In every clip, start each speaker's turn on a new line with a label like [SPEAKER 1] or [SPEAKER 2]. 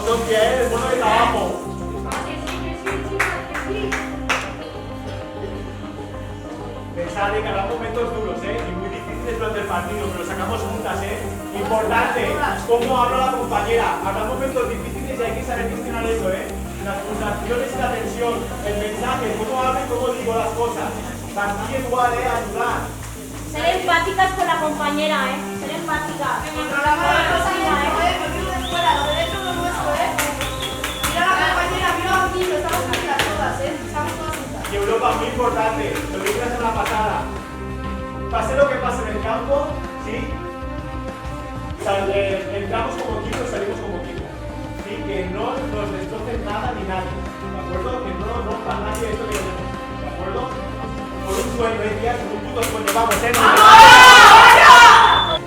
[SPEAKER 1] Sofía, el bono de trabajo. Pensad que habrá momentos duros, y muy difíciles durante el partido, pero sacamos juntas, Importante, cómo habla la compañera. Habrá momentos difíciles y hay que saber gestionar eso, Las pulsaciones y la tensión, el mensaje, cómo hablo y cómo digo las cosas. Aquí igual, ayudar.
[SPEAKER 2] Ser empáticas con la compañera, Ser empáticas.
[SPEAKER 3] Controlamos la cocina, porque uno de fuera, lo de dentro no es nuestro, Mira a la compañera, mira aquí, lo estamos unidas todas, Estamos todas juntas.
[SPEAKER 1] Y Europa, muy importante, lo que dije la semana pasada. Pase lo que pase en el campo, ¿sí? Entramos como equipo y salimos como equipo. ¿Sí? Que no nos destrocen nada ni nadie. ¿De acuerdo? Que no nos rompa nadie esto que tenemos. ¿De acuerdo? Por un sueño, días, por un puto sueño. Vamos,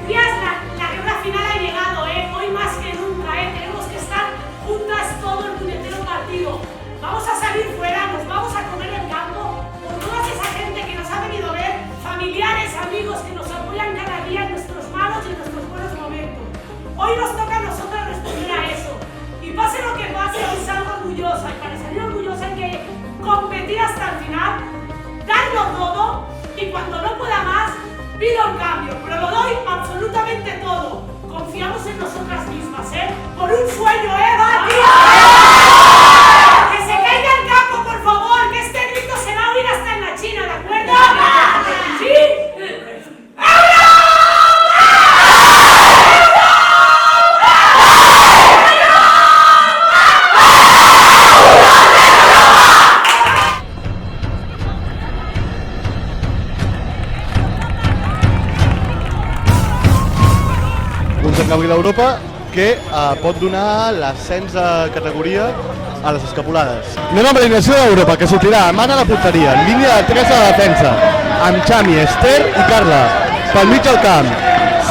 [SPEAKER 4] Díaz, la guerra final ha llegado, Hoy más que nunca, Tenemos que estar juntas todo el puñetero partido. Vamos a salir fuera, nos vamos a comer el campo con toda esa gente que nos ha venido a ver, familiares, amigos que nos apoyan cada día en nuestros malos y en nuestros buenos momentos. Hoy nos toca a nosotras responder a eso. Y pase lo que pase, hoy salgo orgullosa. Y para salir orgullosa hay que competir hasta el final, darlo todo, y cuando no pueda más, pido un cambio, pero lo doy absolutamente todo. Confiamos en nosotras mismas, Por un sueño, ¡Va, tío! Que se caiga el campo, por favor, que este grito se va a oír hasta en la China, ¿de acuerdo? ¿Sí?
[SPEAKER 5] Canvi d'Europa que pot donar l'ascens de categoria a les escapulades. Anem amb l'alineació d'Europa, que sortirà amb Anna a la porteria, en línia de 3 a la defensa, amb Xami, Esther i Carla. Pel mig del camp,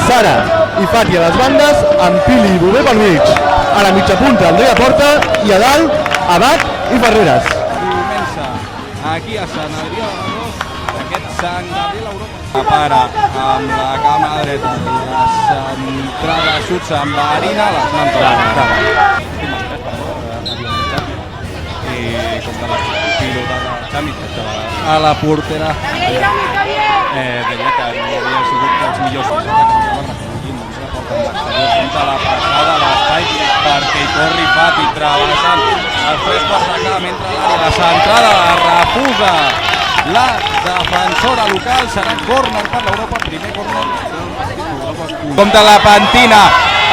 [SPEAKER 5] Sara i Fati a les bandes, amb Pili i Bové pel mig. A la mitja punta, Andrea Porta, i a dalt, Abad i Ferreres.
[SPEAKER 6] Comença aquí a Sant Adrià de Besòs, aquest Sant Gabriel Europa. Para amb la cama dreta, la centrada Sutsa amb la Arina, les mans de la i com de la pilota de Xami, a la portera deia que no havia sigut dels millors compta la passada a l'espai perquè hi corri Fati travessant el fresc per sacar mentre l'àrea la centrada la refusa la defensora local. Serà córner per l'Europa, primer córner. Compte la pentina,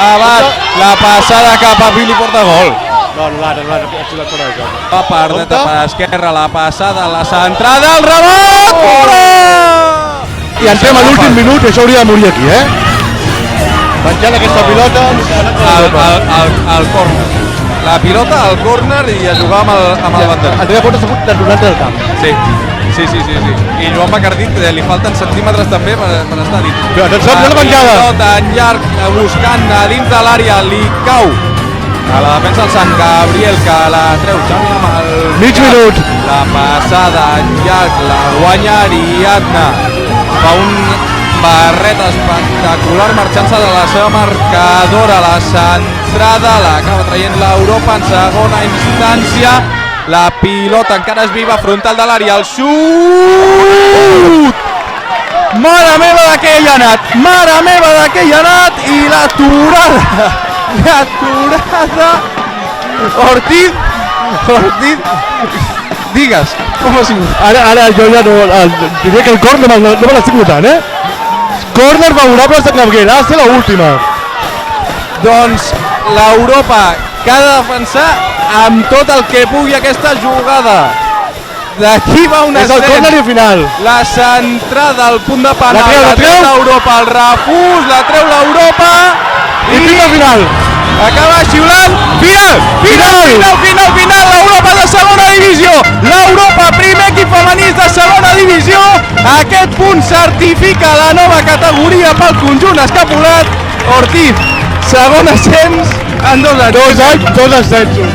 [SPEAKER 6] Abad, la passada cap a Pili Porta gol.
[SPEAKER 5] No, anul·lat, ha xutat fora de joc.
[SPEAKER 6] Va per dreta, per esquerra, la passada, la centrada, el rebot! Fora!
[SPEAKER 5] I entrem a l'últim minut i això hauria de morir aquí, Penjant aquesta pilota
[SPEAKER 6] al córner. La pilota al córner i a jugar amb el banderer.
[SPEAKER 5] Andrea Porta s'ha hagut de tornar del camp.
[SPEAKER 6] Sí. I Joan Bacardí li falten centímetres també per estar dit.
[SPEAKER 5] Però atenció, la penjada.
[SPEAKER 6] Pilota en llarg, buscant a dins de l'àrea, li cau a la defensa el Sant Gabriel, que la treu Xami amb el...
[SPEAKER 5] Mig minut.
[SPEAKER 6] La passada en llarg, la guanya Ariadna. Fa un barret espectacular marxant-se de la seva marcadora. La centrada l'acaba traient l'Europa en segona instància. La pilota encara és viva, frontal de l'àrea, el xut! Mare meva de què hi ha anat! Mare meva de què hi ha anat! I l'aturada! L'aturada! Ortiz! Digues, com ha sigut?
[SPEAKER 5] Ara jo ja no... Diria que el córner no me l'estic notant, Córner favorable a Sant Gabriel, ha de ser l'última.
[SPEAKER 6] Doncs l'Europa que ha de defensar amb tot el que pugui aquesta jugada. D'aquí va un
[SPEAKER 5] ascens. És el córner i final.
[SPEAKER 6] La centrada al punt de penal.
[SPEAKER 5] La treu
[SPEAKER 6] l'Europa, el refús, la treu l'Europa.
[SPEAKER 5] I final final.
[SPEAKER 6] Acaba xiulant. Final. L'Europa de segona divisió. L'Europa, primer equip femení de segona divisió. Aquest punt certifica la nova categoria pel conjunt escapulat. Ortiz, segon ascens en 2 anys.
[SPEAKER 5] 2 ascensos.